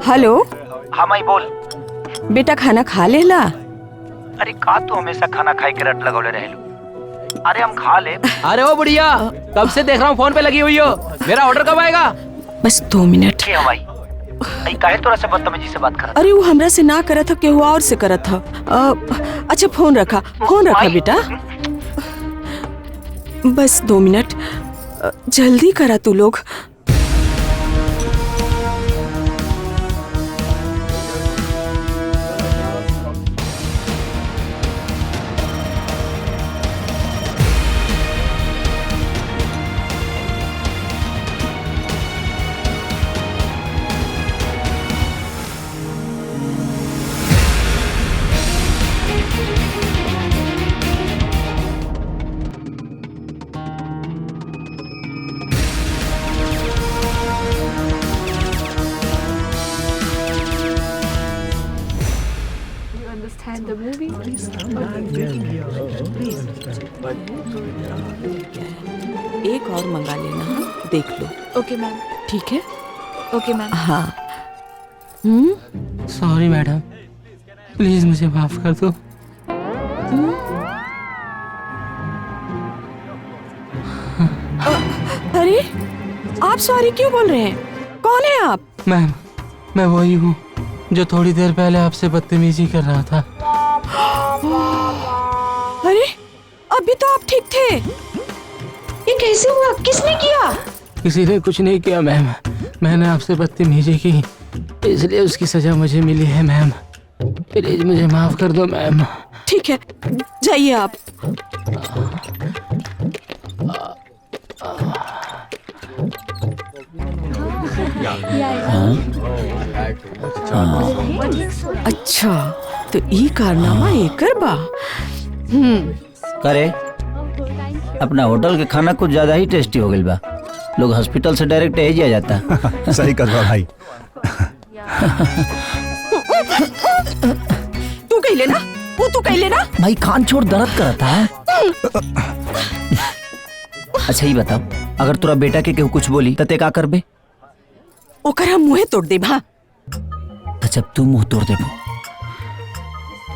Hello. हाँ माई बोल। बेटा खाना खा लेला? अरे का तू हमेशा खाना खाए के रट लगौले रहेलू। अरे हम खा ले। अरे ओ बुढ़िया, कब से देख रहा हूँ फोन पे लगी हुई हो। मेरा ऑर्डर कब आएगा? बस 2 मिनट। क्या भाई? काहे तोरा से बदतमीजी से बात करत? अरे वो हमरा से ना करत था, केहू और से करत था। अच्छा फोन रखा बेटा। बस 2 मिनट, जल्दी करा तू लोग। The movie. एक और मंगा लेना, हाँ? देख लो। Okay ma'am. ठीक है? Okay ma'am. हाँ। सॉरी मैडम, प्लीज मुझे माफ कर दो। अरे आप सॉरी क्यों बोल रहे हैं? कौन है आप? मैम, मैं वही हूँ जो थोड़ी देर पहले आपसे बदतमीजी कर रहा था। अरे अभी तो आप ठीक थे। ये कैसे हुआ? किसने किया? किसी ने कुछ नहीं किया मैम, मैंने आपसे बदतमीजी की, इसलिए उसकी सजा मुझे मिली है मैम। प्लीज मुझे माफ कर दो मैम। ठीक है, जाइए आप। अच्छा तो ई कारनामा एकर बा। करे अपना होटल के खाना कुछ ज्यादा ही टेस्टी हो गइल बा। लोग हॉस्पिटल से डायरेक्ट यही आ जाता। सही करवा भाई। तू कह लेना, वो तू कह लेना। भाई खान छोड़ दर्द करता है। अच्छा ही बताओ, अगर तोरा बेटा के केहू कुछ बोली तते का करबे? ओकर हम मुँह तोड़ दे भा। तो जब तू मुंह तोड़ देबो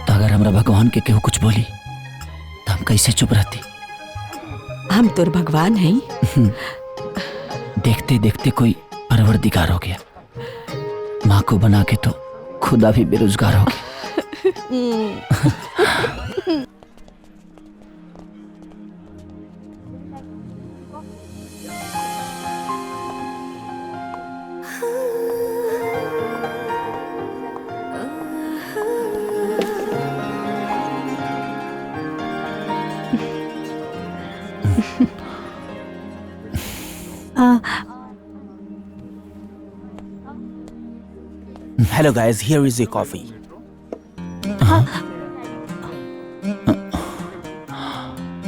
तो अगर हमरा भगवान के केहू कुछ बोली तो हम कैसे चुप रहती? हम तोर भगवान हैं। देखते देखते कोई परवरदिगार हो गया, माँ को बना के तो खुदा भी बेरोजगार हो गया। Hello guys, here is your coffee.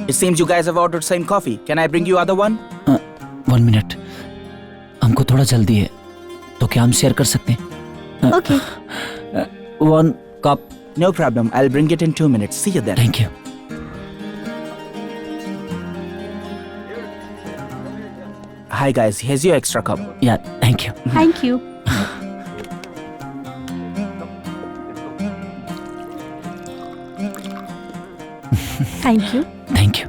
It seems you guys have ordered same coffee. Can I bring you other one? 1 minute, हमको थोड़ा जल्दी है, तो क्या हम शेयर कर सकते हैं? Okay. 1 cup. No problem. I'll bring it in 2 minutes. See you then. Thank you. Hi guys, here's your extra cup. Yeah, thank you. Thank you. Thank you. Thank you.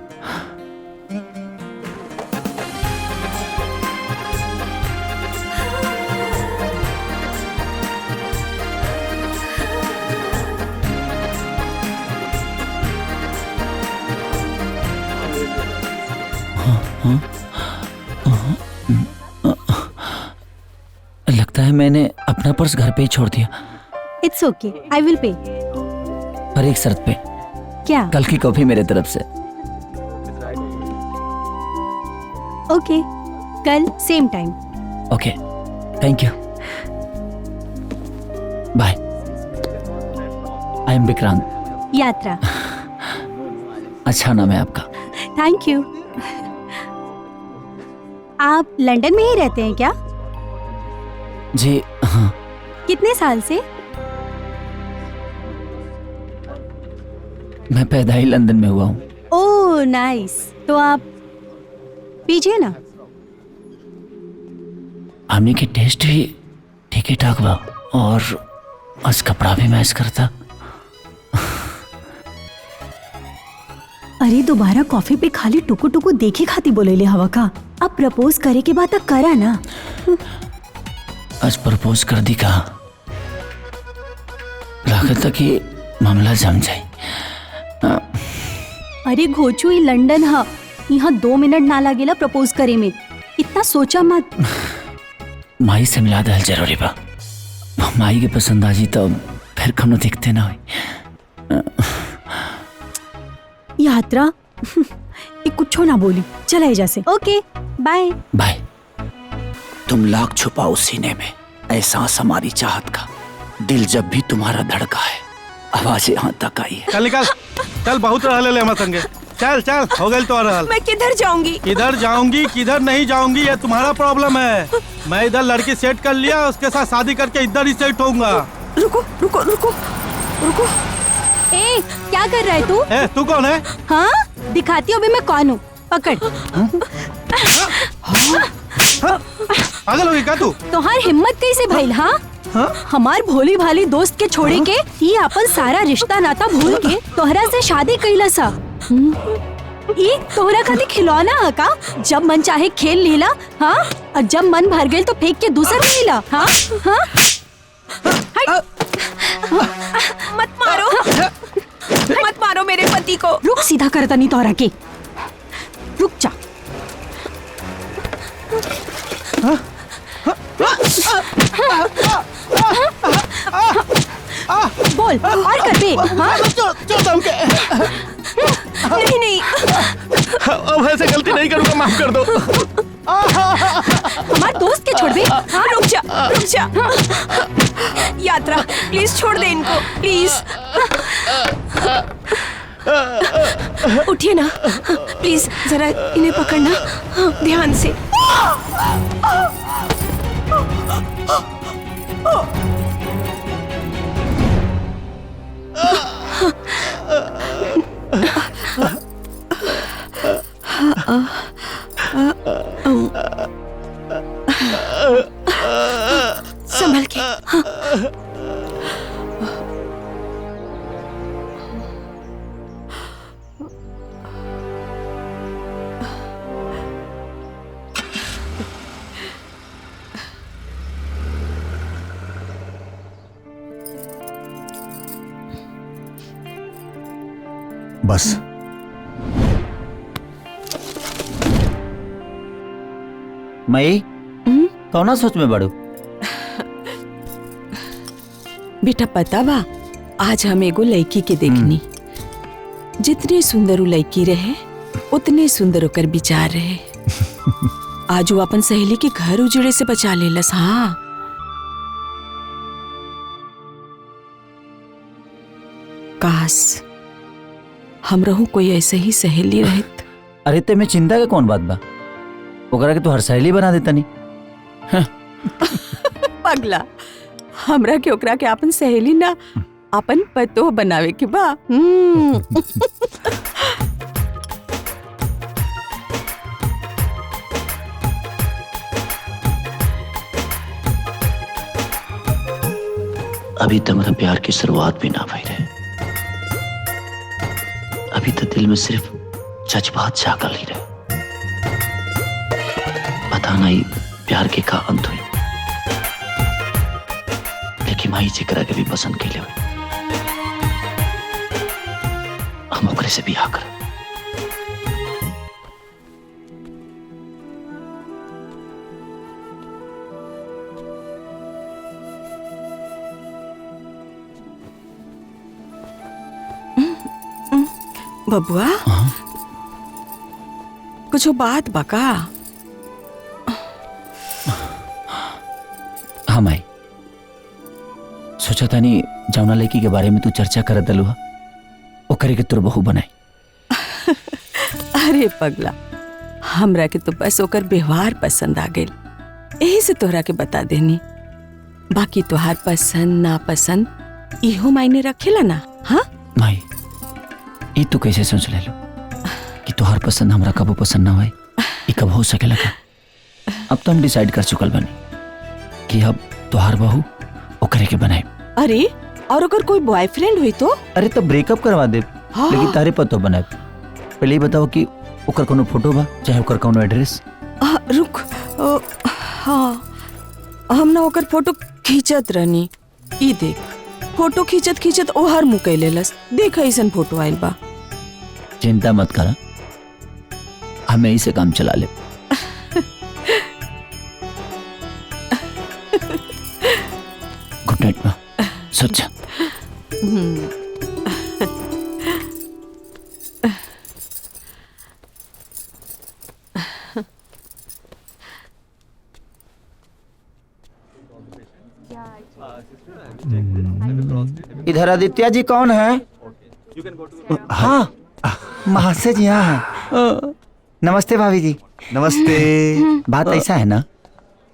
लगता है मैंने अपना पर्स घर पे ही छोड़ दिया। It's okay. I will pay. पर एक शर्त पे, क्या? कल की कॉफी मेरे तरफ से। Okay. कल same time. Okay, thank you, bye. I am Vikrant. यात्रा। अच्छा नाम है आपका। Thank you. आप लंदन में ही रहते हैं क्या? जी हाँ। कितने साल से? मैं पैदा ही लंदन में हुआ हूँ। Oh nice. तो आप पीजिए ना। हमने के टेस्ट भी ठीक ही ठाक बा और आज कपड़ा भी मैच करता। अरे दोबारा कॉफी पे खाली टुकु टुकु देखे खाती बोलेले हवा का। अब प्रपोज करे के बाद तक करा ना। आज प्रपोज कर दी कहा, लागत कि मामला जम जाए। अरे घोचू ही लंदन हा, यहाँ 2 मिनट ना लागेला प्रपोज करे में, इतना सोचा मत। माई से मिला दल जरूरी बा, माई के पसंद आ जी तो फिर कम दिखते ना हो। यात्रा ये कुछ ना बोली, चला जैसे। Okay bye bye. तुम लाख छुपाओ सीने में एहसास हमारी चाहत का, दिल जब भी तुम्हारा धड़का है आवाज यहाँ तक आई है। चल निकल, चल बहुत रहल ले हमारे संगे। चल चल हो गई तो रहल। मैं किधर जाऊंगी? किधर जाऊंगी किधर नहीं जाऊंगी ये तुम्हारा प्रॉब्लम है। मैं इधर लड़की सेट कर लिया, उसके साथ शादी करके इधर ही सेट होऊंगा। रुको रुको रुको रुको। ए क्या कर रहा है तू? ए तू कौन है? हाँ दिखाती हूँ अभी मैं कौन हूँ, पकड़। पागल हो गई क्या तू? तोहार हिम्मत कैसे भइल? हाँ हमार भोली भाली दोस्त के छोड़े के ये अपन सारा रिश्ता नाता भूल के तोहरा से शादी कैला सा। ये तोहरा खातिर खिलौना है का? जब मन चाहे खेल लीला, हाँ, और जब मन भर गए तो फेंक के दूसर में लीला। हाँ हाँ मत मारो, मत मारो मेरे पति को। रुक, सीधा करता नहीं तोहरा के, रुक जा। बोल और कर बे। हाँ? नहीं नहीं, अब ऐसे गलती नहीं करूंगा, माफ कर दो। हमारे दोस्त के छोड़ बे। हाँ रुक जा रुक जा। यात्रा प्लीज छोड़ दे इनको, प्लीज। उठिए ना प्लीज, जरा इन्हें पकड़ना ध्यान से। संभल के। बस मई कौना सोच में बड़ू? बेटा पता बा, आज हम एगो लड़की के देखनी। जितनी सुंदर वो लड़की रहे उतने सुंदर ओकर विचार रहे। आज वो अपन सहेली के घर उजड़े से बचा लेलस। हाँ काश हम रहू कोई ऐसे ही सहेली रहत। अरे ते में चिंता के कौन बात बा, ओकरा के तो हर सहेली बना देता नहीं। पगला, हमरा के ओकरा के अपन सहेली ना अपन पतो बनावे के बा। अभी तो मेरा प्यार की शुरुआत भी ना भई रहे, अभी तो दिल में सिर्फ जज्बात जागल ही रहे। पता नहीं प्यार के का अंत हुई, लेकिन माई जिक्र के भी पसंद के लिए हुई। हम ओकरे से बियाह कर। बबुआ कुछ बात बका? हाँ माई, सोचा था नहीं जौना लड़की के बारे में तू चर्चा कर दलुआ वो करे के तुर बहू बनाई। अरे पगला, हमरा के तो बस ओकर व्यवहार पसंद आ गई, यही से तोहरा के बता देनी। बाकी तोहार पसंद ना पसंद इहो मायने रखेला ना। हाँ माई, ये तू कैसे सोच ले लो कि तुहार पसंद हमरा कबो पसंद ना होए? ये कब हो सकेला का? अब तो हम डिसाइड कर चुकल बनी। कि अब तुहार बहू ओकरे के बनाए। अरे और अगर कोई बॉयफ्रेंड हुई तो? अरे तो ब्रेकअप करवा दे, हाँ। लेकिन तारे पतो बनाए। पहले ही बताओ कि ओकर कोनो फोटो बा, चाहे ओकर कोनो एड्रेस। रुक, हाँ हम ना ओकर फोटो खींचत रहनी। ई देख, फोटो खींचत खींचत ओहर मुँह कैले लस। देख ऐसन फोटो आइल बा। चिंता मत करा, हमें इसे काम चला ले। गुड नाइट माँ, सच। इधर आदित्य जी कौन है? हाँ महाशय जी यहाँ है। नमस्ते भाभी जी। नमस्ते। बात ऐसा है ना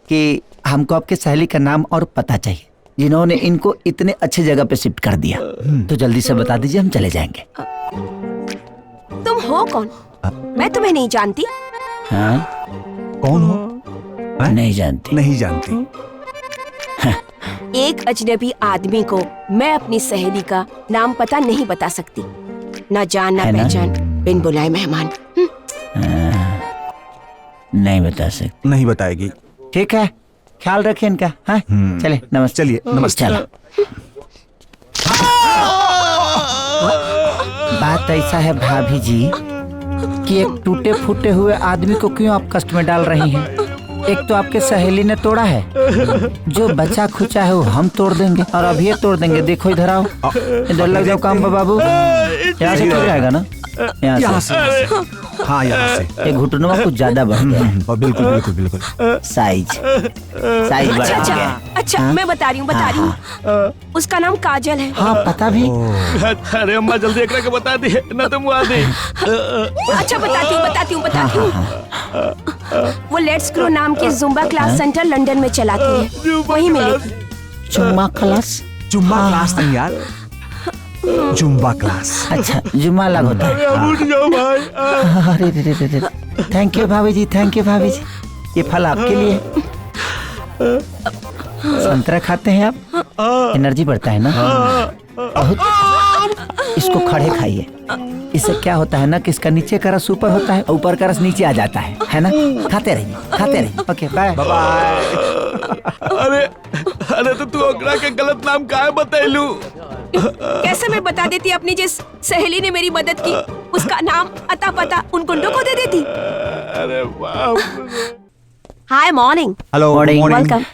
कि हमको आपके सहेली का नाम और पता चाहिए, जिन्होंने इनको इतने अच्छे जगह पे शिफ्ट कर दिया। तो जल्दी से बता दीजिए, हम चले जाएंगे। तुम हो कौन? मैं तुम्हें नहीं जानती। हाँ? कौन हो? नहीं जानती। नहीं जानती। एक अजनबी आदमी को मैं अपनी सहेली का नाम पता नहीं बता सकती। ना जान ना पहचान, बिन बुलाए मेहमान। नहीं बता सकती। नहीं बताएगी। ठीक है, ख्याल रखिए इनका। हाँ चले, नमस्ते। चलिए, नमस्ते। चलो। बात ऐसा है भाभी जी कि एक टूटे फूटे हुए आदमी को क्यों आप कष्ट में डाल रही हैं? एक तो आपके सहेली ने तोड़ा है, जो बचा खुचा है वो हम तोड़ देंगे, और अभी ये तोड़ देंगे। देखो इधर आओ, इधर लग जाओ काम बाबू। यहाँ से टूट जाएगा ना? यहाँ से। हाँ यहाँ से। एक घुटनों कुछ ज्यादा बढ़ गया। बिल्कुल बिल्कुल बिल्कुल। साइज बढ़ गया। अच्छा मैं बता रही हूँ। उसका नाम काजल है। हाँ पता भी। अरे अम्मा जल्दी एक के बता दी ना, तुम आ दे। अच्छा बताती हूँ। वो लेट्स ग्रो नाम के जुम्बा क्लास सेंटर लंदन में चलाती है, वहीं मिलेगी। Zumba class? जुम्बा क्लास नहीं यार, जुम्बा क्लास। अच्छा जुम्मा अलग होता है। उठ जाओ भाई। अरे थैंक यू भाभी जी, थैंक यू भाभी जी। ये फल आपके लिए। संतरा खाते हैं आप? एनर्जी बढ़ता है ना बहुत। इसको खड़े खाइए। इससे क्या होता है ना कि इसका नीचे का रस ऊपर होता है, ऊपर का रस नीचे आ जाता है ना? खाते रहिए। Okay bye bye. अरे तो तू ओकरा के गलत नाम काहे बतैलू? कैसे मैं बता देती? अपनी जिस सहेली ने मेरी मदद की, उसका नाम अता पता उन गुंडों को दे देती। अरे वाह। Hi morning. Hello morning. Welcome.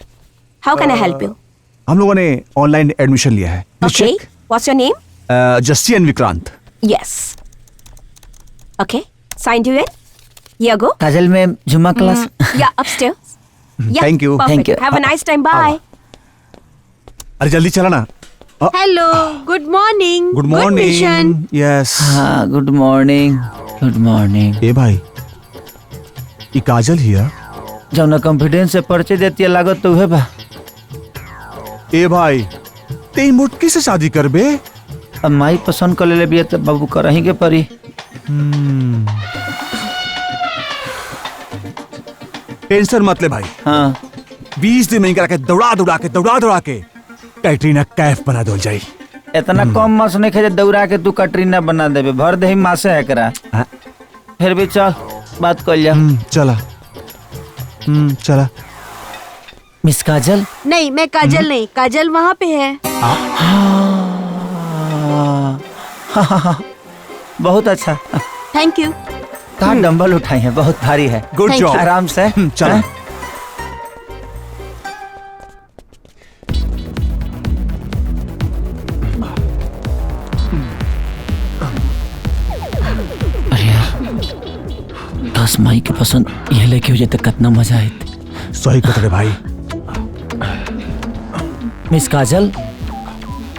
How can I help you? हम लोगों ने ऑनलाइन एडमिशन लिया है। Okay, what's your name? Justin Vikrant. Yes. Okay, sign to it. Here go. Kajal में जुम्मा क्लास। या upstairs. Thank you. Thank you. Have a nice time. Bye. अरे जल्दी चला ना। Hello, good morning. Good morning. Yes. हाँ गुड मॉर्निंग। Good morning. ए भाई, ये काजल हियर। जब ना कॉन्फिडेंस से पर्चे देती है लागत तो है बा। ए भाई, ते मुटकी से शादी कर बे। अब माई पसंद कर ले भी तो बाबू करही के परी। टेंशन मत ले भाई। हाँ 20 दिन में करा के दौड़ा के कैटरीना कैफ बना दो जाई। इतना कम मास नहीं खेजे दौड़ा के तू कटरीना बना देबे। भर दे मासे है करा। फिर भी चल बात कर लिया। चला। चला। मिस काजल? नहीं, मैं काजल नहीं, काजल वहाँ पे है। बहुत अच्छा। Thank you. कहा डंबल उठाई है, बहुत भारी है। Good job. आराम से। चला। अरे यार 10 मई के पसंद ये लेके हो जाते कितना मजा आए। सही कह रहे भाई। मिस काजल?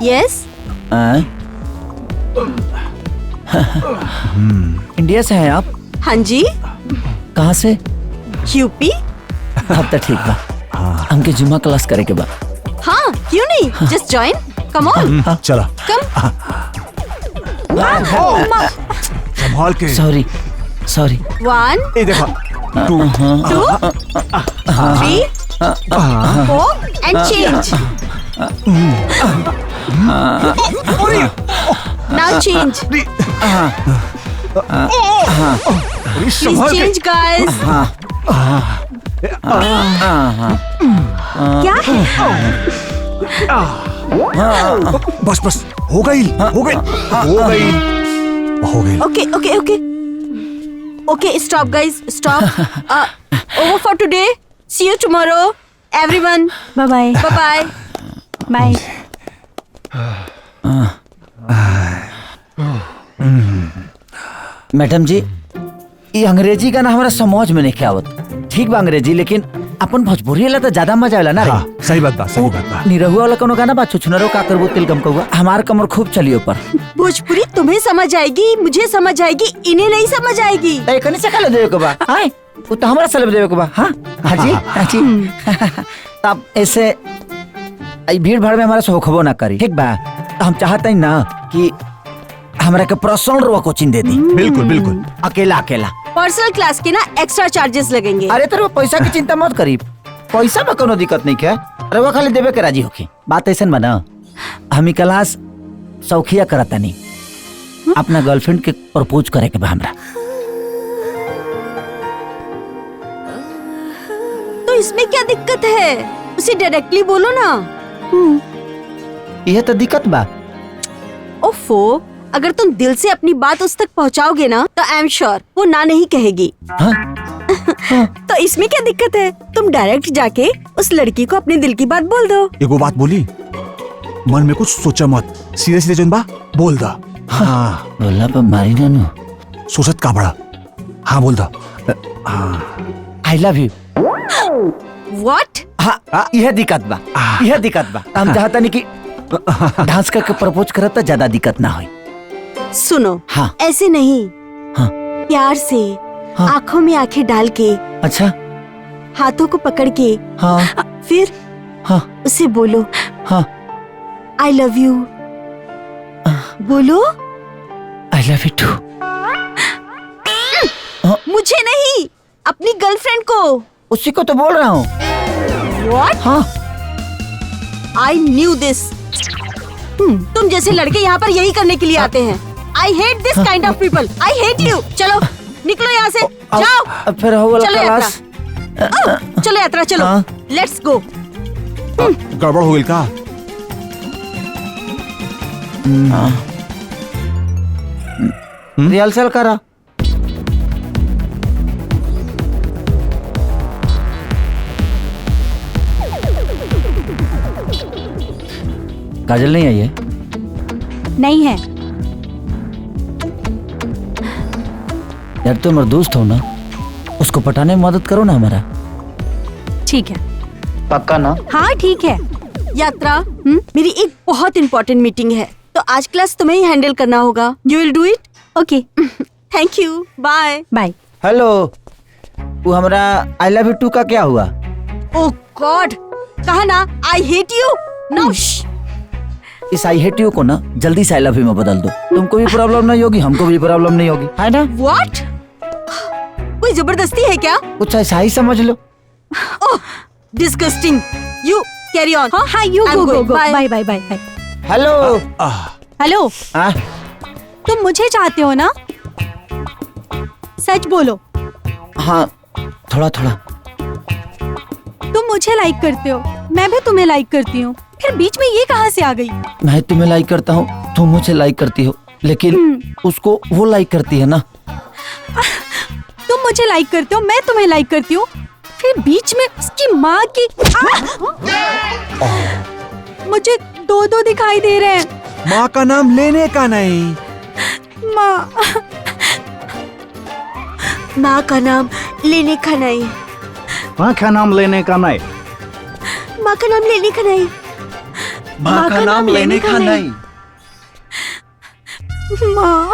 यस। इंडिया से हैं आप? हाँ जी। कहाँ से? यूपी। अब तो ठीक बा। हमके जुम्मा क्लास करे के बा। हाँ क्यों नहीं, जस्ट जॉइन। Come on. चला। कम। संभाल के। सॉरी 1 ए देखा 2 2 3 Coke and change. Now change. Please change, guys. क्या है? बस बस हो गई हो गई हो गई हो गई। Okay, stop, guys. Stop. Over for today. See you tomorrow, everyone. Bye. Bye. Madam ji, ये अंग्रेजी गाना हमारा समझ में नहीं आवत। ठीक बा अंग्रेजी, लेकिन अपन भोजपुरी वाला तो ज्यादा मजा आवेला ना रे। हाँ, सही बात बा। निरहुआ वाला कोनो गाना बा, छुछुनरो का करबो तिल गम कहुआ, हमार कमर खूब चली ऊपर। भोजपुरी तुम्हें समझ आएगी, मुझे समझ आएगी, इन्हें नहीं समझ आएगी। तो कनी से काले देवे के बा, हां वो तो हमरा सलब देवे के बा। हां हाजी हाजी। तब ऐसे आई भीड़ भाड़ में हमारा सोखबो ना करी, ठीक बा? तो हम चाहते हैं ना कि हमरा के पर्सनल रो कोचिंग दे दी। बिल्कुल बिल्कुल, अकेला पर्सनल क्लास के ना एक्स्ट्रा चार्जेस लगेंगे। अरे तेरे पैसा की चिंता मत करी, पैसा में कोनो दिक्कत नहीं क्या। अरे वो खाली देवे के राजी होके। बात ऐसा बना, हम क्लास सौखिया करता नहीं, अपना गर्लफ्रेंड के प्रपोज करे के बा हमरा। तो इसमें क्या दिक्कत है? उसे डायरेक्टली बोलो ना। यह तो दिक्कत बा। ओफो, अगर तुम दिल से अपनी बात उस तक पहुंचाओगे ना, तो आई एम श्योर वो ना नहीं कहेगी। हाँ? तो इसमें क्या दिक्कत है? तुम डायरेक्ट जाके उस लड़की को अपने दिल की बात बोल दो। एगो बात बोली, मन में कुछ सोचा मत, सीधे सीधे जोन बा बोल दा। हाँ बोलना पर मारी ना सोचत का बड़ा। हाँ बोल दा। आई लव यू। व्हाट? हाँ, यह दिक्कत बा। हम चाहता नहीं कि डांस करके प्रपोज करत तो ज्यादा दिक्कत ना हो। सुनो, हाँ। ऐसे नहीं, हाँ। प्यार से, हाँ। आँखों में आंखें डाल के, अच्छा, हाथों को पकड़ के, हाँ। फिर हाँ। उसे बोलो, हाँ। I love you. बोलो, आई लव यू टू। मुझे नहीं, अपनी गर्लफ्रेंड को। उसी को तो बोल रहा हूँ। What? हाँ। I knew this. तुम जैसे लड़के यहाँ पर यही करने के लिए आते हैं। I hate this kind of people. I hate you. चलो, निकलो यहाँ से, जाओ। फिर हो वाला चलो क्लास। चलो यात्रा, चलो। हाँ। Let's go. गड़बड़ हो गई का? रिहर्सल करा। काजल नहीं आई है? नहीं है। यार तुम हमारा दोस्त हो ना, उसको पटाने में मदद करो ना हमारा। ठीक है। पक्का ना? हाँ ठीक है। यात्रा, मेरी एक बहुत इंपॉर्टेंट मीटिंग है, तो आज क्लास तुम्हें ही हैंडल करना होगा। You will do it? Okay. Thank you. Bye bye. Hello, वो हमारा आई लव यू टू का क्या हुआ? ओह गॉड, कहा ना आई हेट यू। नो। इस आई हेट यू को ना जल्दी से आई लव यू में बदल दो। तुमको भी प्रॉब्लम नहीं होगी, हमको भी प्रॉब्लम नहीं होगी, है ना? व्हाट? कोई जबरदस्ती है क्या? कुछ ऐसा ही समझ लो। Oh disgusting. You carry on. हाँ you go. Bye bye bye. Hello. Hello, तुम मुझे चाहते हो ना? सच बोलो। हाँ, थोड़ा थोड़ा। तुम मुझे लाइक करते हो, मैं भी तुम्हें लाइक करती हूँ, फिर बीच में ये कहाँ से आ गई? मैं तुम्हें लाइक करता हूँ, तुम मुझे लाइक करती हो, लेकिन उसको वो लाइक करती है ना। तुम मुझे लाइक करते हो, मैं तुम्हें लाइक करती हूँ, फिर बीच में उसकी माँ की। मुझे दो दिखाई दे रहे हैं। माँ का नाम लेने का नहीं। माँ का नाम लेने का नहीं। माँ का नाम लेने का नहीं। माँ का नाम लेने का नहीं। माँ का नाम लेने का नहीं। माँ।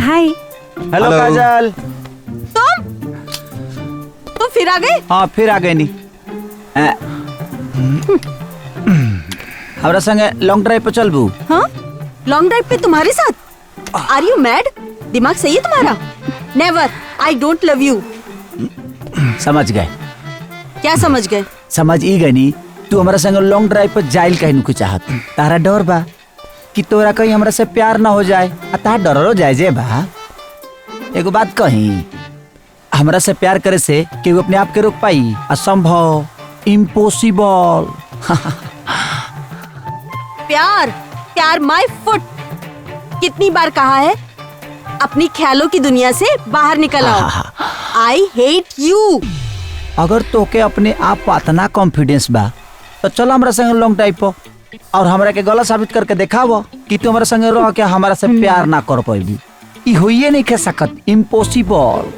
हाय। हेलो काजल। तुम फिर आ गए? हाँ फिर आ गए नहीं। हमारा संग लॉन्ग ड्राइव पे चलबू। हाँ, लॉन्ग ड्राइव पे तुम्हारे साथ? Are you mad? दिमाग सही है तुम्हारा? Never, I don't love you. समझ गए? क्या समझ गए? समझ ही गई नी। तू हमारा संग लॉन्ग ड्राइव पर जाइल कहीं को चाहत, तारा डर बा कि तोरा कहीं हमरा से प्यार ना हो जाए। तारा डर हो जाए जे बा। एगो बात कही, हमरा से प्यार करे से केहू अपने आप के रोक पाई? असंभव, इम्पॉसिबल। प्यार, प्यार माय फुट। कितनी बार कहा है अपनी ख्यालों की दुनिया से बाहर निकल आओ। I hate you. अगर तोके अपने आप पर इतना कॉन्फिडेंस बा तो चलो हमरा संग लॉन्ग ड्राइव पर, और हमरा के गलत साबित करके दिखावो कि तू हमरा संग रह के हमरा से प्यार ना कर पाएगी। ई होइए नहीं कह सकत, इम्पॉसिबल।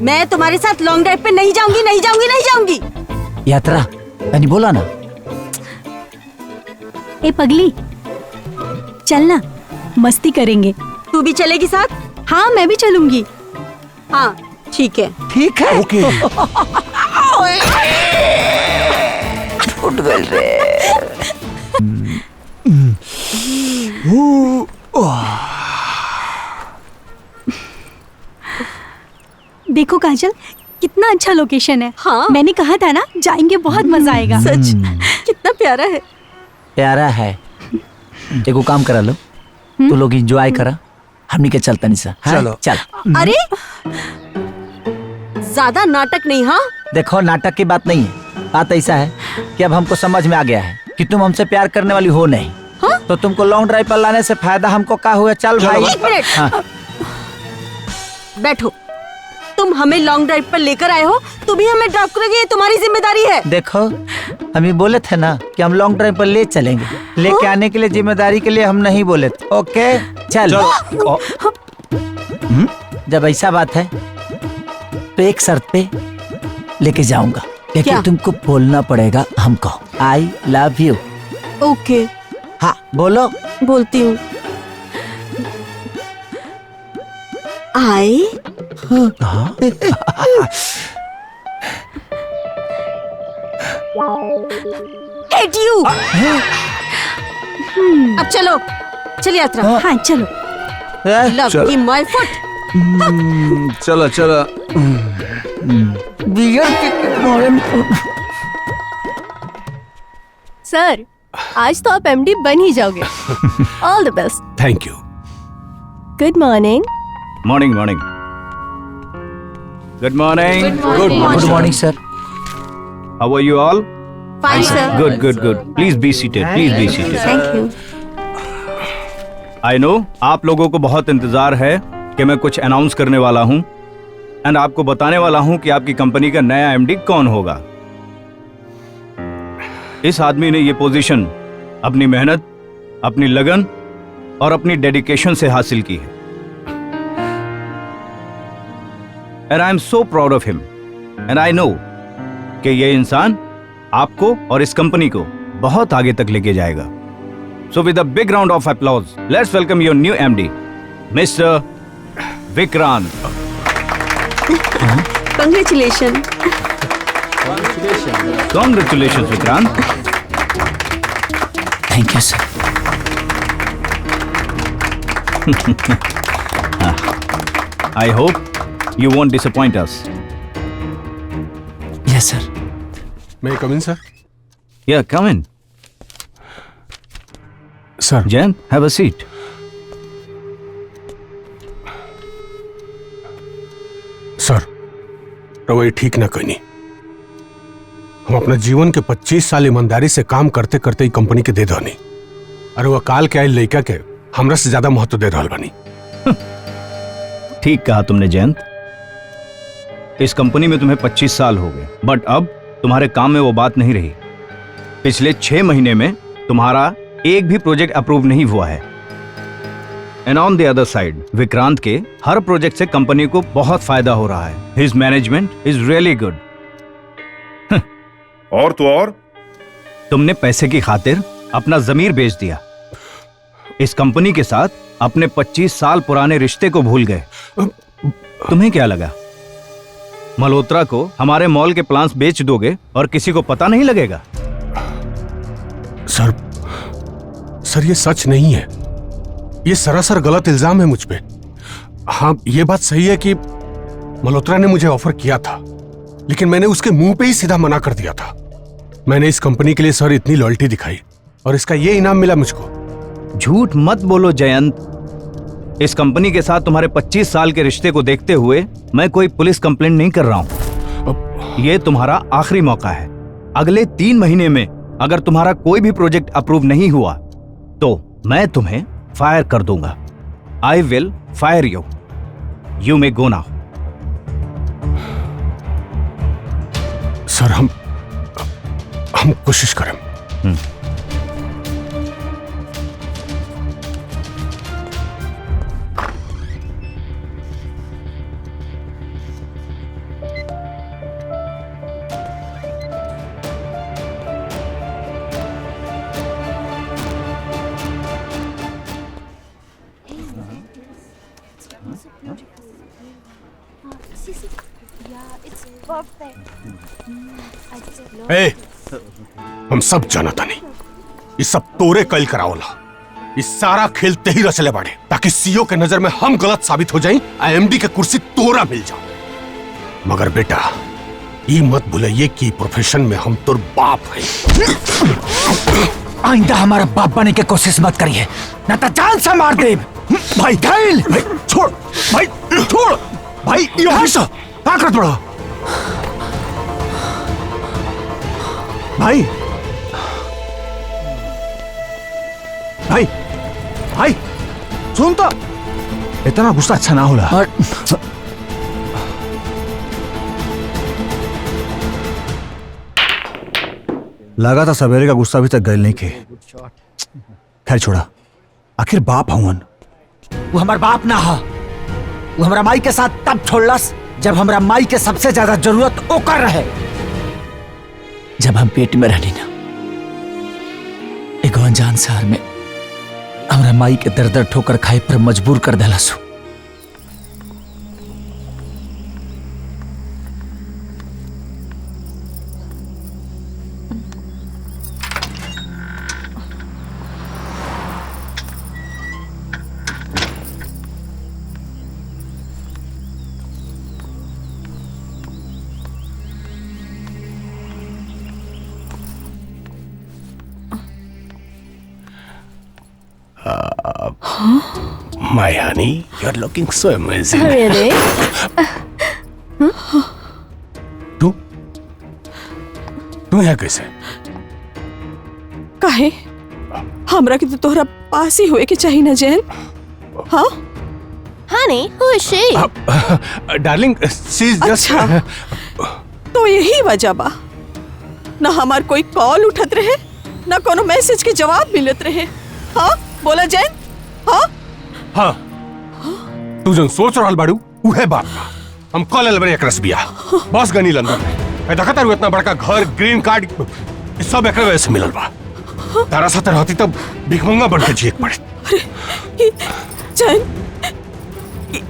मैं तुम्हारे साथ लॉन्ग ड्राइव पे नहीं जाऊंगी, नहीं जाऊंगी, नहीं जाऊंगी। यात्रा यानी बोला ना। ए पगली, चलना, मस्ती करेंगे। तू भी चलेगी साथ? हाँ, मैं भी चलूंगी। हाँ ठीक है। ठीक है। ओके। उठ गए रे। देखो काजल, कितना अच्छा लोकेशन है। हाँ, मैंने कहा था ना जाएंगे, बहुत मजा आएगा। सच, कितना प्यारा है। प्यारा है। एगो काम करा लो, तो लोग एंजॉय करा, हमनी के चलता नहीं सा। चलो। चल। अरे ज्यादा नाटक नहीं। हाँ देखो, नाटक की बात नहीं है। बात ऐसा है कि अब हमको समझ में आ गया है कि तुम हमसे प्यार करने वाली हो नहीं। हाँ? तो तुमको लॉन्ग ड्राइव पर लाने से फायदा हमको क्या हुआ? चल भाई। एक मिनट। हाँ। बैठो। तुम हमें लॉन्ग ड्राइव पर लेकर आए हो, तुम ही हमें ड्रॉप करोगे, ये तुम्हारी जिम्मेदारी है। देखो, हम ये बोले थे ना कि हम लॉन्ग ड्राइव पर ले चलेंगे, लेके आने के लिए जिम्मेदारी के लिए हम नहीं बोले थे। ओके चल। जब ऐसा बात है तो एक शर्त पे लेके जाऊंगा, लेकिन क्या? तुमको बोलना पड़ेगा हमको, आई लव यू। ओके। हाँ बोलो। बोलती हूँ। I hate you. अब चलो, चल यात्रा। हाँ चलो। लव की माय फुट। चलो चलो। सर, आज तो आप एमडी बन ही जाओगे। All the best. Thank you. Good morning. Morning, morning. Good morning. Good morning sir. How are you all? Fine sir. Good, good, good. Please be seated. Please be seated. Thank you. I know आप लोगों को बहुत इंतजार है कि मैं कुछ announce करने वाला हूँ एंड आपको बताने वाला हूँ कि आपकी कंपनी का नया एमडी कौन होगा। इस आदमी ने ये पोजीशन अपनी मेहनत, अपनी लगन और अपनी डेडिकेशन से हासिल की है। And I am so proud of him. And I know कि ये इंसान आपको और इस कंपनी को बहुत आगे तक लेके जाएगा। So with a big round of applause, let's welcome your new MD, Mr. Vikrant. Congratulations. Congratulations, Vikrant. Thank you sir. I hope you won't disappoint us. Yes sir. May I come in, sir? Yeah, come in. Sir. Jen, have a seat. Sir, रवैया ठीक ना कहनी। हम अपना जीवन के 25 साल ईमानदारी से काम करते करते ही कंपनी के दे दहनी। अरे वो काल के आए लड़का के हमरा से ज्यादा महत्व दे रहल बानी। ठीक कहा तुमने जयंत। इस कंपनी में तुम्हें 25 साल हो गए, बट अब तुम्हारे काम में वो बात नहीं रही। पिछले 6 महीने में तुम्हारा एक भी प्रोजेक्ट अप्रूव नहीं हुआ है। And on the other side, Vikrant के हर प्रोजेक्ट से कंपनी को बहुत फायदा हो रहा है। His management is really good. और तो और तुमने पैसे की खातिर अपना जमीर बेच दिया। इस कंपनी के साथ अपने 25 साल पुराने रिश्ते को भूल गए। तुम्हें क्या लगा मल्होत्रा को हमारे मॉल के प्लान्स बेच दोगे और किसी को पता नहीं लगेगा? सर ये सच नहीं है। ये सरासर गलत इल्जाम है मुझ पे। हाँ, ये बात सही है कि मल्होत्रा ने मुझे ऑफर किया था, लेकिन मैंने उसके मुंह पे ही सीधा मना कर दिया था। मैंने इस कंपनी के लिए सर इतनी लॉयल्टी दिखाई और इसका ये इनाम मिला मुझको। झूठ मत बोलो जयंत। इस कंपनी के साथ तुम्हारे 25 साल के रिश्ते को देखते हुए मैं कोई पुलिस कंप्लेंट नहीं कर रहा हूं। ये तुम्हारा आखिरी मौका है। अगले 3 महीने में अगर तुम्हारा कोई भी प्रोजेक्ट अप्रूव नहीं हुआ तो मैं तुम्हें फायर कर दूंगा। I will fire you. You may go now. Sir हम कोशिश करें। ए, हम सब जानता नहीं, ये सब तोरे कल करावला। इस सारा खेल ते ही रचले बाड़े ताकि सीईओ के नजर में हम गलत साबित हो जाएं, आईएमडी के कुर्सी तोरा मिल जाओ। मगर बेटा ये मत भूलिए कि प्रोफेशन में हम तोर बाप है। आइंदा हमारा बाप बनने की कोशिश मत करिए, न तो जान से मार दे। भाई घायल, छोड़ भाई, छोड़ भाई, ताकत बढ़ा भाई। भाई भाई सुन तो, इतना गुस्सा अच्छा ना होला। लगा था सवेरे का गुस्सा अभी तक गल नहीं के। खैर छोड़ा, आखिर बाप हवन। वो हमारा बाप ना हो, वो हमारा माई के साथ तब छोड़लस जब हमारा माई के सबसे ज्यादा जरूरत ओकर रहे। जब हम पेट में रहनी ना, एक अनजान शहर में हमारा माई के दर दर ठोकर खाए पर मजबूर कर देलसु। My honey, you're looking so amazing. Really? तू यहाँ कैसे? काहे? हमरा के तो तोहरा पास ही होए के चाहिए ना जैन। हाँ? Honey, who is she? Darling, she's just. अच्छा, तो यही वजह बा। ना हमार कोई कॉल उठत रहे, ना कोनो मैसेज के जवाब मिलत रहे। हाँ? बोला जैन? हाँ? हाँ, तू जन सोच रहल बाड़ू उहे बात बा। हम कॉल अलबरे एक रसबिया बस गनी लंदन में। मैं देखता रहूं इतना बड़का घर, ग्रीन कार्ड, ये सब एकरे वजह से मिलल बा। तारा साथ रहती तब भिखमंगा बन के जिए पड़े। अरे जैन,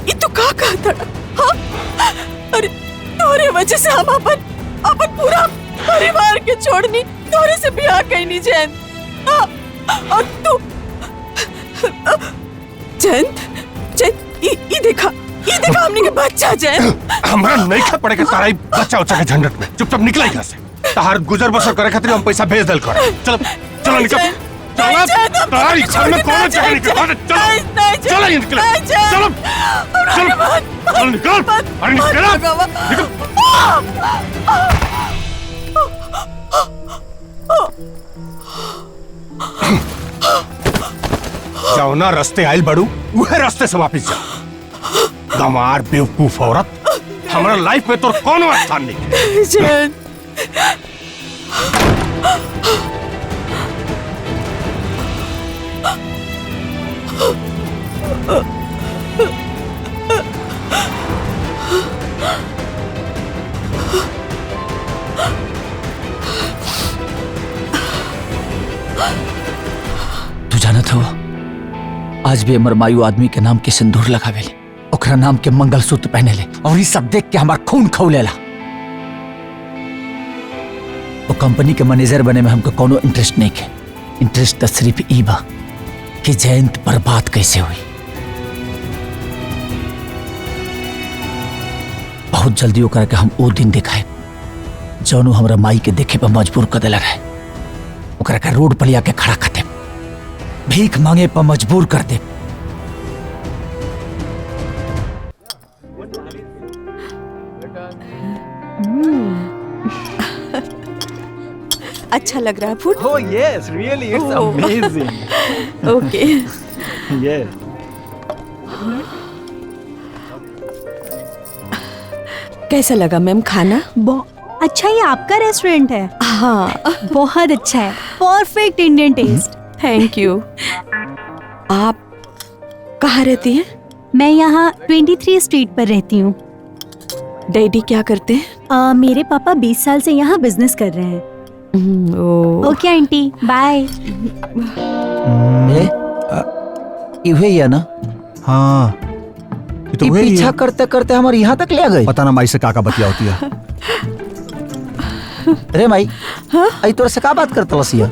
ये तो का कहता? हाँ? अरे तोरे वजह से हम अपन पूरा परिवार के छोड़नी, तोरे से ब्याह कईनी जैन। हाँ? और तू जैन, ये देखा हमने के बच्चा जैन। हमरा नहीं खा पड़े के तारा बच्चा उच्चा के झंझट में। चुपचाप निकला यहाँ से। तार गुजर बसर करे खातिर हम पैसा भेज दल कर। चलो चलो निकल, चलो तारी घर में कौन जगह निकल। चलो चलो ये निकल, चलो चलो चलो निकल, अरे निकल जाओ ना, रास्ते आयल बड़ू वह रास्ते से वापिस जाओ। गंवार बेवकूफ औरत, हमारा लाइफ में तो कौन स्थान नहीं। जैन, तू जानत हो, आज भी अमर मायू आदमी के नाम के सिंदूर लगावेले, ओकरा नाम के मंगलसूत्र पहने ले, और ये सब देख के हमार खून खौलेला। वो कंपनी के मैनेजर बने में हमको कोनो इंटरेस्ट नहीं है। इंटरेस्ट तो सिर्फ ई बा कि जयंत बर्बाद कैसे हुई। बहुत जल्दी ओकरा के हम वो दिन दिखाए जौन हमरा माई के देखे पर मजबूर कर देला रहे। ओकरा के रोड पर लिया के खड़ा कर दे, भीख मांगे पर मजबूर कर दे। अच्छा लग रहा है food? Oh yes, really, it's Oh. amazing. Okay. Yes. कैसा लगा मैम खाना? अच्छा, ये आपका रेस्टोरेंट है? हाँ, बहुत अच्छा है, perfect Indian taste. Thank you. आप कहाँ रहती हैं? मैं यहाँ 23 स्ट्रीट पर रहती हूँ। डैडी क्या करते हैं? मेरे पापा 20 साल से यहाँ बिजनेस कर रहे हैं। Okay aunty, bye. इहे ही है ना? हाँ ये तो वही पीछा है। करते करते हमारे यहाँ तक ले गई। पता ना माई से काका बतिया होती है। अरे माई, आई तोरा से का बात करत लसिया?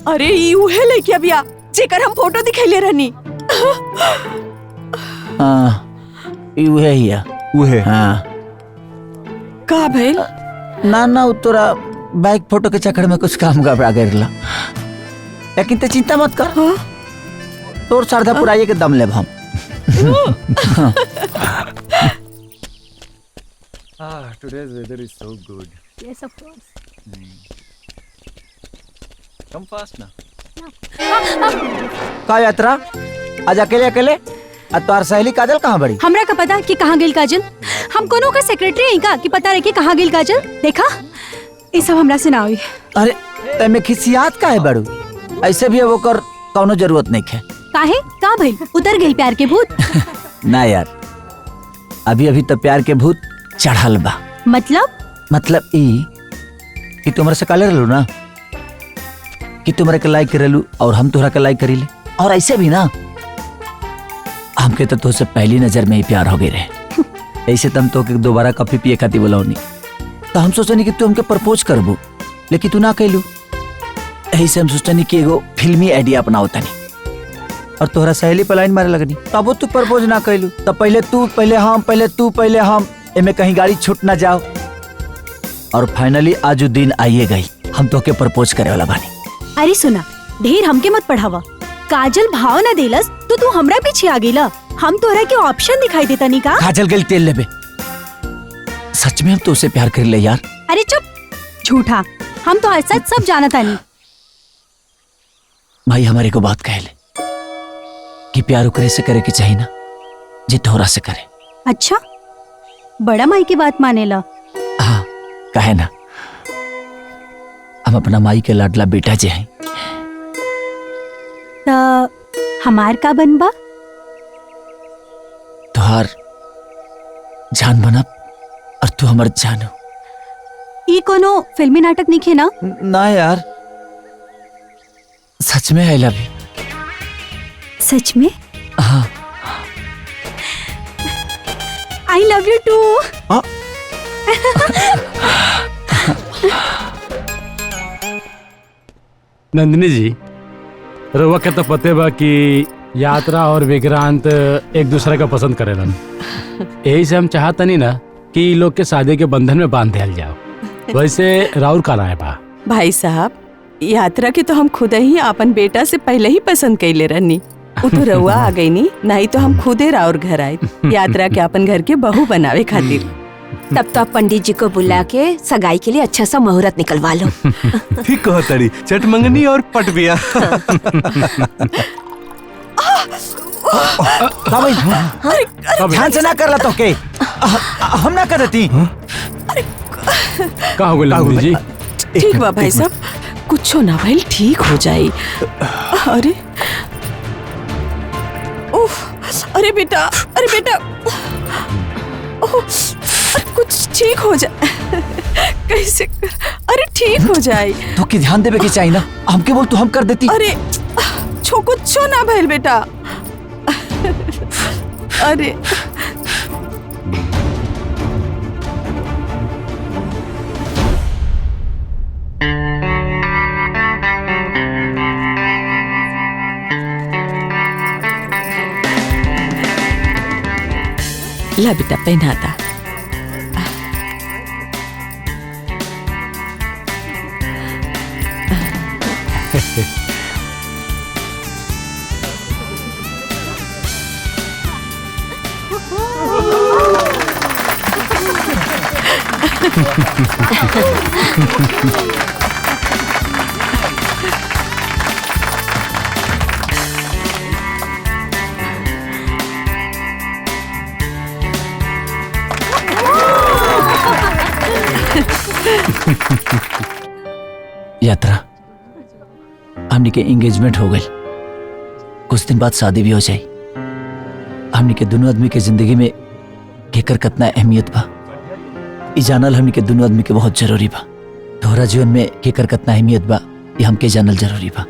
अरे उहे लइकिया बिया जेकर हम फोटो दिखैले रहनी। हाँ इहे ही है। उहे हाँ का भइल? ना उ तोरा बाइक फोटो के चक्कर में कुछ काम गड़बड़ा गइला, लेकिन ते चिंता मत कर। तोर श्रद्धा पुराइए के दम लेब हम। Today's weather is so good. Yes, of course. Come fast ना। का यात्रा आज अकेले अकेले? आ तोर सहेली काजल कहाँ बड़ी? हमरा का पता कि कहाँ गेल काजल? हम कोनो का सेक्रेटरी हैं का कि पता रखे कहाँ गेल काजल? देखा, ये सब हमरा से ना हुई। अरे तमे खिसियात का है बड़ू? ऐसे भी वो कर कौनो जरूरत नहीं है। काहे का भइल? उतर गेल प्यार के भूत? ना यार, अभी अभी तो प्यार के भूत चढ़ल बा। मतलब ई कि तुमरा से काले रहलू ना, कि तुमरा के लाइक करेलू और हम तोहरा के लाइक करीले। और ऐसे भी ना हमके तो तुझसे पहली नजर में ही प्यार हो गए रहे। ऐसे तुम तो दोबारा कॉफी पिए खाती बुलाओनी, तो हम सोचनी कि तू हमके प्रपोज करबू, लेकिन तू ना कहलू। ऐसे हम सोचनी कि एगो फिल्मी आइडिया अपनाओ तनी, और तोहरा सहेली पर लाइन मारे लगनी। तब तू प्रपोज ना कहलू, तब पहले तू पहले हम, पहले तू पहले हम, एमे कहीं गाड़ी छूट ना जाओ। और फाइनली आज वो दिन आइए गई, हम तो के प्रपोज करे वाला बानी। अरे सुना, ढेर हमके मत पढ़ावा। काजल भाव ना देलस तो तू हमरा पीछे आ गेला। हम तोहरा के ऑप्शन दिखाई देता नहीं का? काजल गेल तेल लेबे। सच में हम तो उसे प्यार कर ले यार। अरे चुप, झूठा। हम तो सच सब जाना था नहीं। भाई हमारे को बात कह ले कि प्यार करे से करे कि चाहिए ना, जे तोहरा से करे। अच्छा, बड़ा माई की बात मानेला। हाँ कहे ना, हम अपना माई के लाडला बेटा जे हैं। हमार का बनबा? तुहार जान बनब और तू हमर जान हो। ई कोनो फिल्मी नाटक नहीं खे ना? ना यार, सच में आई लव यू। सच में? हाँ। I love you too. Nandini ji, रउआ के तो पते बा कि यात्रा और विक्रांत एक दूसरे का पसंद करेलन। यही से हम चाहतनी ना कि इ लोग के शादी के बंधन में बांध दिया जाओ। वैसे राउर का राय बा? भाई साहब, यात्रा के तो हम खुद ही अपन बेटा से पहले ही पसंद कैले रहनी। वो तो रउआ आ गई नी, नहीं तो हम खुदे राउर घर आए यात्रा के अपन घर के बहू बनावे खातिर। तब तो आप पंडित जी को बुला के सगाई के लिए अच्छा सा मुहूर्त निकलवा लो। ठीक कहो तड़ी, चट मंगनी और पट बिया। ध्यान से ना कर ला तो के हम ना कर देती। का हो गइल नंदिनी जी? ठीक बा भाई साहब, कुछो ना भइल, ठीक हो जाई। अरे उफ, अरे बेटा, अरे बेटा, कुछ ठीक हो जाए। कैसे कर? अरे ठीक हो जाए। तो की ध्यान देवे के चाहिए ना, हमके बोल तू हम कर देती। अरे कुछो ना भइल बेटा। अरे ला बेटा, पहनाता। यात्रा, हमनी के एंगेजमेंट हो गई, कुछ दिन बाद शादी भी हो जाई। हमनी के दोनों आदमी के जिंदगी में केकर कितना अहमियत बा ई जानल हमनी के दोनों आदमी के बहुत जरूरी बा। तोहरा जीवन में केकर कितना अहमियत बा ये हमके जानल जरूरी बा।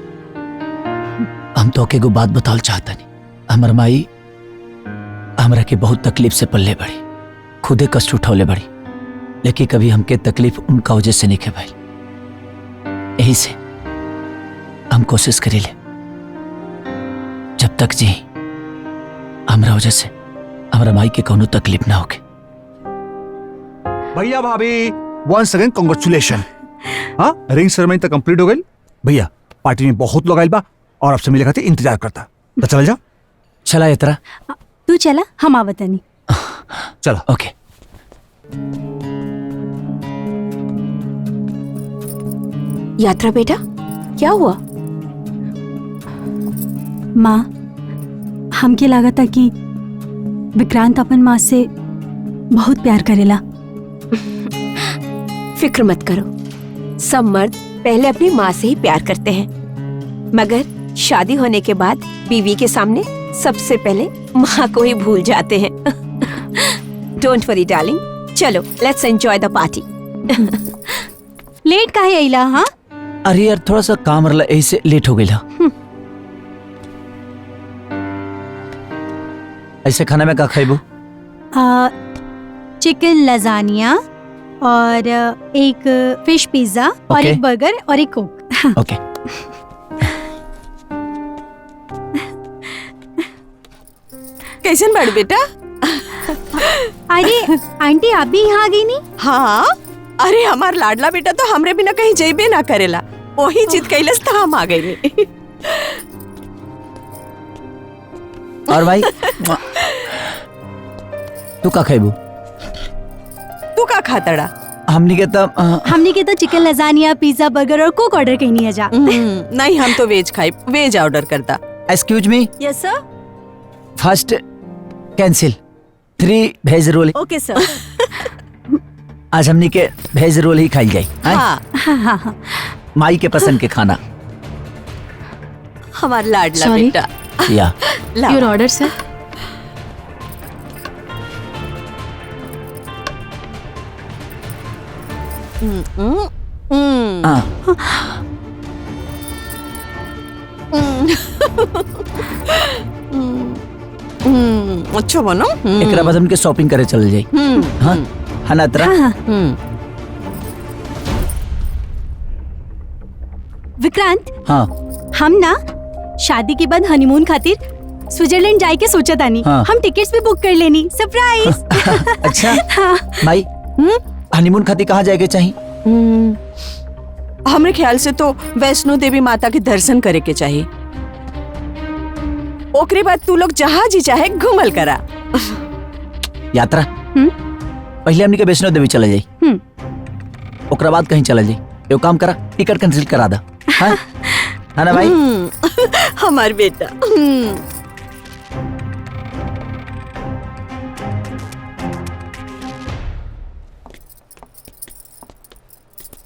हम तो के एगो बात बताल चाहतनी। हमर माई हमरा के बहुत तकलीफ से पल्ले बड़ी, खुदे कष्ट उठौले बड़ी, लेकिन कभी हमके तकलीफ उनका वजह से नहीं भाई। यही से हम कोशिश करेले जब तक जी हमरा वजह से हमरा माई के कोनो तकलीफ ना होके। भैया भाभी वंस अगेन कांग्रेचुलेशन। हाँ, रिंग सेरेमनी तो कंप्लीट हो गई। भैया पार्टी में बहुत लोग आइल बा और आपसे मिले खातिर इंतजार करता, तो चल जा। चला यात्रा, तू चला, हम आवतनी। चला। ओके। यात्रा बेटा, क्या हुआ? माँ, हमके लागत था कि विक्रांत अपन माँ से बहुत प्यार करेला। फिक्र मत करो, सब मर्द पहले अपनी माँ से ही प्यार करते हैं, मगर शादी होने के बाद बीवी के सामने सबसे पहले माँ को ही भूल जाते हैं। डोंट वरी डार्लिंग, चलो let's enjoy the party. Late काहे आइला? हाँ, अरे यार थोड़ा सा काम रहला, ऐसे लेट हो गया। ऐसे खाना में का खाइबू? चिकन लजानिया और एक फिश पिज्जा और Okay. एक बर्गर और एक कोक। ओके। कैसन बाड़ बेटा? अरे आंटी, आप भी यहाँ आ गई नी? हाँ, अरे हमार लाडला बेटा तो हमरे बिना कहीं जेबे ना करेला, वही जिद कैलस तो हम आ गए। और भाई तू का खाइबू? तू का खातड़ा? हमनी के तब हमने के तो चिकन लजानिया, पिज्जा, बर्गर और कोक ऑर्डर करनी है जा। नहीं, हम तो वेज खाई, वेज ऑर्डर करता। Excuse me, yes sir. First cancel 3 veg roll. Okay sir. आज हमनी के वेज रोल ही खाई गई। हाँ, माई के पसंद के खाना। हमार लाडला Sorry. बेटा। या लाओ। Your order sir. अच्छा बनो। एकरा बाद हमके शॉपिंग करे चल जाई। हाँ हाँ ना तरा। विक्रांत, हाँ हम ना शादी के बाद हनीमून खातिर स्विट्जरलैंड जाए के सोचा तानी। हाँ। हम टिकट्स भी बुक कर लेनी, सरप्राइज। अच्छा हाँ। माई, हनीमून खातिर कहाँ जाएके चाहिए? हमरे ख्याल से तो वैष्णो देवी माता के दर्शन करे के चाहिए। ओकरे बाद तू लोग जहाँ जी चाहे घूमल करा। यात्रा पहले हमनी के वैष्णो देवी चले जाई, ओकरा बाद कहीं चले जाई। एगो काम करा, टिकट कैंसिल करा दा। हाँ हाँ ना भाई? हमार बेटा।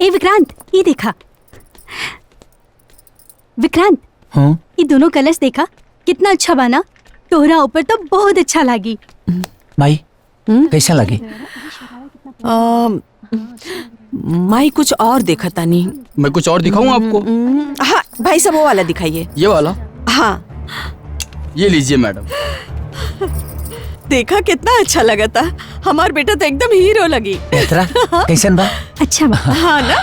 ए विक्रांत, ये देखा। विक्रांत, हाँ ये दोनों कलर्स देखा, कितना अच्छा बना। तोहरा ऊपर तो बहुत अच्छा लगी। माई कैसा लगे? माई कुछ और देखा तानी। मैं कुछ और दिखाऊं आपको? हाँ भाई, सब वो वाला दिखाइए। ये वाला? हाँ, ये लीजिए मैडम। देखा कितना अच्छा लगा था। हमार बेटा तो एकदम हीरो लगी। यात्रा कैसन बा? अच्छा बा। हाँ ना?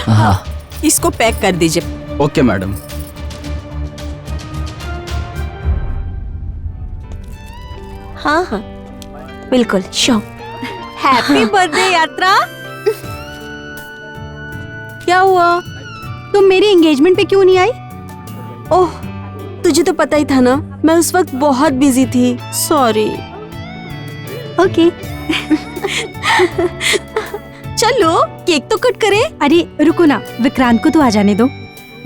हाँ इसको पैक कर दीजिए। Okay madam. हाँ हाँ बिल्कुल, श्योर। हैप्पी बर्थडे यात्रा। क्या हुआ, तुम मेरी एंगेजमेंट पे क्यों नहीं आई? ओह, तुझे तो पता ही था ना, मैं उस वक्त बहुत बिजी थी। सॉरी। ओके। चलो केक तो कट करे। अरे रुको ना, विक्रांत को तो आ जाने दो।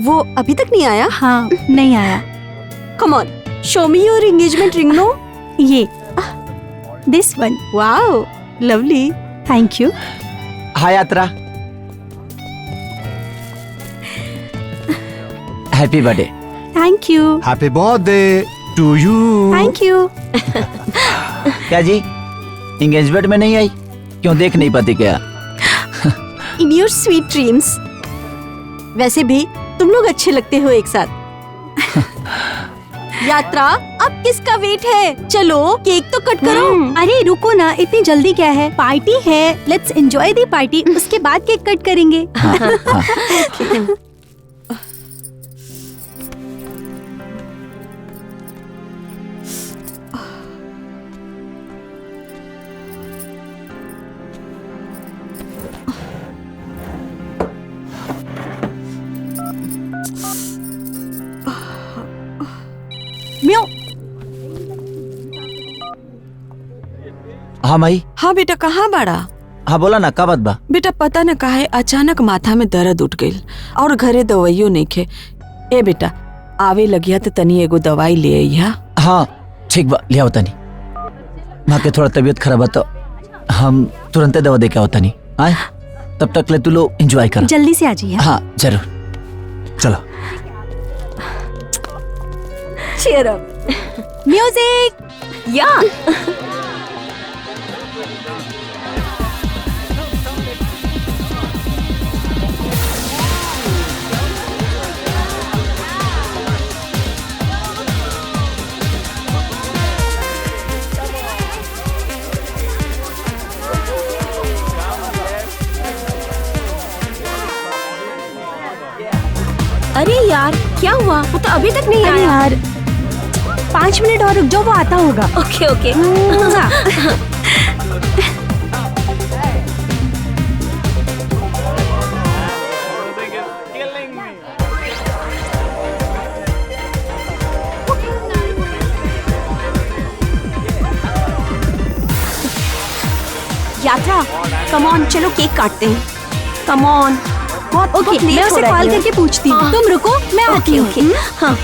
वो अभी तक नहीं आया? हाँ, नहीं आया। Come on, show me your engagement ring. No, ये this one. Wow, lovely, thank you. Hi Yatra, happy birthday. Thank you. Happy birthday to you. Thank you. क्या जी, एंगेजमेंट में नहीं आई? क्यों, देख नहीं पाती क्या? In your sweet dreams. वैसे भी तुम लोग अच्छे लगते हो एक साथ। यात्रा, अब किसका वेट है? चलो केक तो कट करो। अरे रुको ना, इतनी जल्दी क्या है? पार्टी है, लेट्स एंजॉय द पार्टी, उसके बाद केक कट करेंगे। म्यो। हाँ माई। हाँ बेटा, कहाँ बाड़ा? हाँ बोला ना, का बात बा? बेटा पता न काहे अचानक माथा में दर्द उठ गई और घरे दवाइयों नहीं खे। ए बेटा, आवे लगिया तो तनी एगो दवाई ले आइया। हाँ ठीक बा, लिया होता नहीं। माँ के थोड़ा तबीयत खराब है तो हम तुरंत दवा दे के होता नहीं आए। तब तक ले तू लोग एंजॉय कर। जल्दी से आ जाइए। हाँ जरूर, चलो। Cheer up. Music. या अरे यार, क्या हुआ? वो तो अभी तक नहीं आया। यार 5 मिनट और रुक जाओ, वो आता होगा। Okay okay. यात्रा, कम ऑन, चलो केक काटते हैं। Come on. ओके, मैं उसे कॉल करके पूछती हूँ। तुम रुको, मैं आती हूँ। हाँ।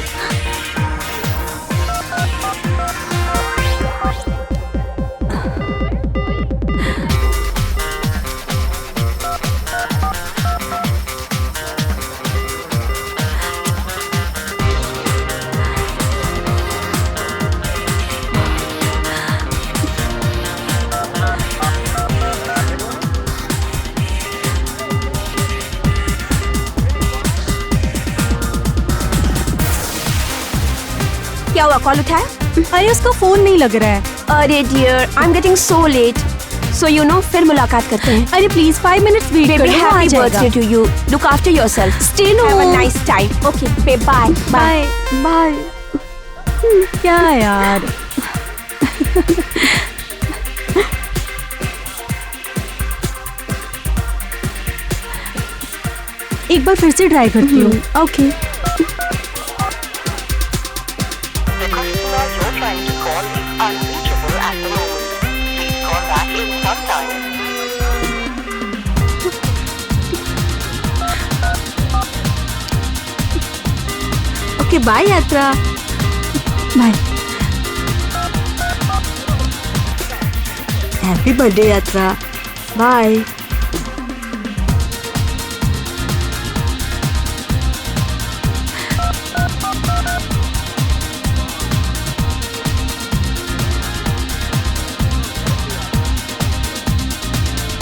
क्या हुआ, कॉल उठाया? अरे उसका फोन नहीं लग रहा है। अरे dear, I am getting so late, so you know फिर मुलाकात करते हैं। अरे प्लीज 5 मिनट्स वेट बेबी, करो, आ हैप्पी जाएगा। Birthday to you, look after yourself, Stay no. Have a nice time. Okay bye, bye bye. Bye. क्या यार। एक बार फिर से ट्राई करती हूँ। Okay. Okay bye Yatra. Bye. Happy birthday Yatra, bye.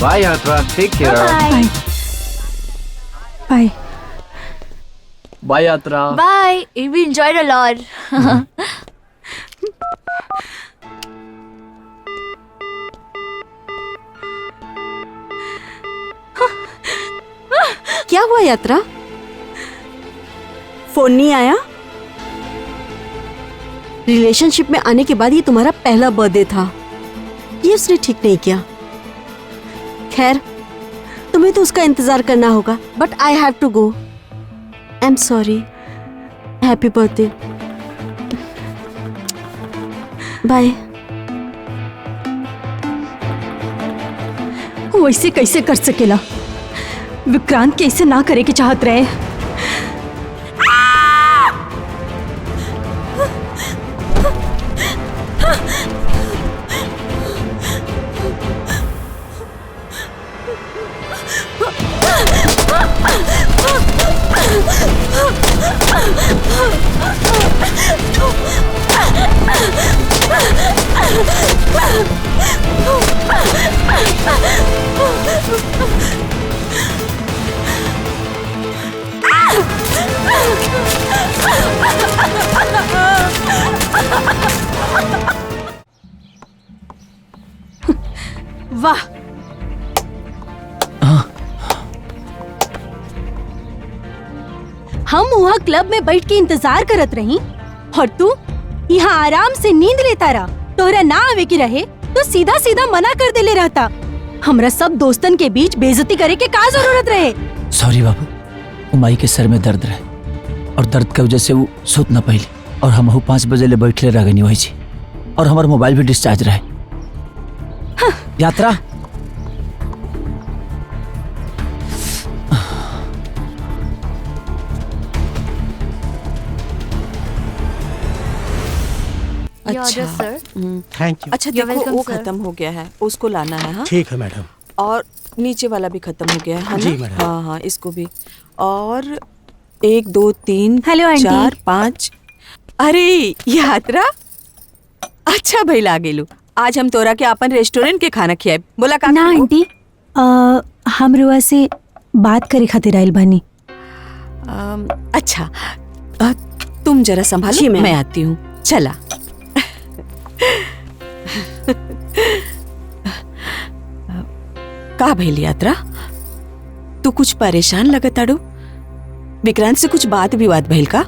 Bye Yatra, take care. Bye. Bye. Bye Yatra. Bye, we enjoyed a lot. क्या हुआ यात्रा? फोन नहीं आया? रिलेशनशिप में आने के बाद ये तुम्हारा पहला बर्थडे था, ये उसने ठीक नहीं किया। खैर, तुम्हें तो उसका इंतजार करना होगा, but I have to go. I am sorry. Happy birthday. Bye. तू ऐसे कैसे कर सकेला? विक्रांत कैसे ना करे के चाहत रहे? वाह, हम वहाँ क्लब में बैठ के इंतजार करत रही और तू यहाँ आराम से नींद लेता रहा। तोहरा ना आवे की रहे तो सीधा सीधा मना कर देले रहता। हमरा सब दोस्तन के बीच बेइज्जती करे के का जरूरत रहे? सॉरी बाबू, उमाई के सर में दर्द रहे और दर्द के वजह से वो सोत न पाइली और हम 5 बजे ले बैठले रह गई वही और हमारा मोबाइल भी डिस्चार्ज रहे। हाँ। यात्रा अच्छा थैंक यू। अच्छा देखो वो खत्म हो गया है, उसको लाना है। हाँ ठीक है मैडम। और नीचे वाला भी खत्म हो गया है जी ना? मैडम। हाँ हाँ इसको भी। और 1 2 3 हेलो आंटी। 4 5। अरे यात्रा, अच्छा भाई ला गेलू। आज हम तोरा के अपन रेस्टोरेंट के खाना खियाए। बोला का ना आंटी, हम रुआ से बात करे खातिर आइल बानी। अच्छा तुम जरा संभालो, मैं आती हूँ। चला। का भइल यात्रा, तू कुछ परेशान लगत आड़ू? विक्रांत से कुछ बात विवाद भइल का?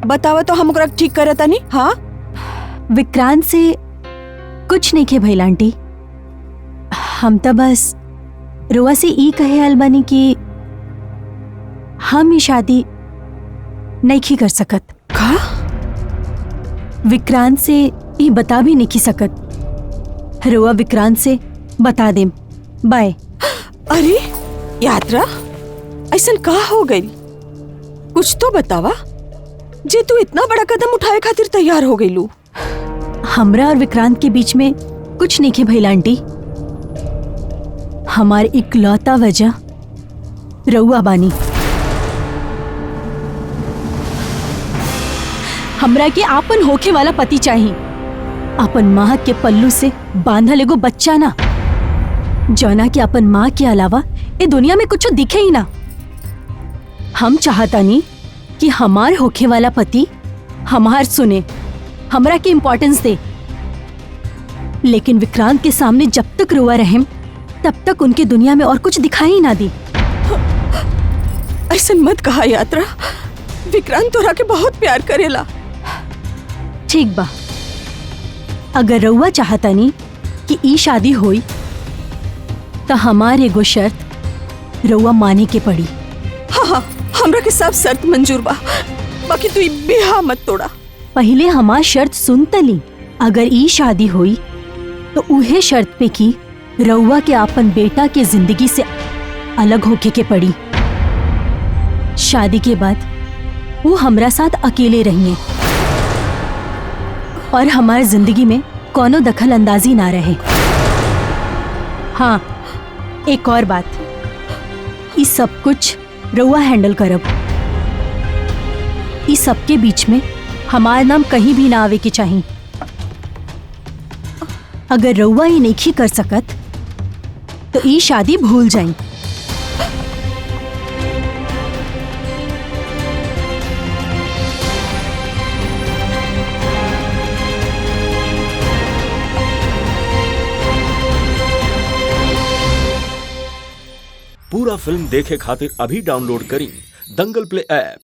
बतावा तो हम ओकरा ठीक करत तानी। हाँ विक्रांत से कुछ नहीं के भइल आंटी। हम तो बस रुआ से ई कहे आइल बानी कि हम ये शादी नहीं कर सकत। का? विक्रांत से ई बता भी नहीं सकत। रुआ विक्रांत से बता देम। बाय। अरे यात्रा, ऐसन का हो गई? कुछ तो बतावा जे तू इतना बड़ा कदम उठाए खातिर तैयार हो गईलू। हमरा और विक्रांत के बीच में कुछ नहीं के भइल आंटी। हमार इकलौता वजह रउआ बानी। हमरा के आपन होखे वाला पति चाहिए, अपन माँ के पल्लू से बांधल एगो बच्चा ना, जौना कि अपन माँ के अलावा ये दुनिया में कुछ दिखे ही ना। हम चाहता नहीं कि हमार होखे वाला पति हमार सुने, हमरा के इम्पोर्टेंस दे। लेकिन विक्रांत के सामने जब तक रुआ रहें तब तक उनकी दुनिया में और कुछ दिखाई ही ना दी। ऐसा मत कहा यात्रा, विक्रांत तोरा के बहुत प्यार करेला। ठीक बा, अगर रउआ चाहता नहीं कि ई शादी होई तो हमारे एगो शर्त रउआ माने के पड़ी। हाँ हाँ, हमरा के सब शर्त मंजूर बा, बाकी तू बिहा मत तोड़ा। पहले हमार शर्त सुन तली। अगर ई शादी हुई तो उहे शर्त पे की रउआ के अपन बेटा के जिंदगी से अलग होके के पड़ी। शादी के बाद वो हमरा साथ अकेले रहिए और हमार जिंदगी में कोनो दखल अंदाजी ना रहे। हाँ, एक और बात, इस सब कुछ रउआ हैंडल करब। इस सबके बीच में हमार नाम कहीं भी ना आवे के चाहिए। अगर रउआ ये नहीं कर सकत तो ई शादी भूल जाई। पूरा फिल्म देखे खातिर अभी डाउनलोड करी दंगल प्ले ऐप।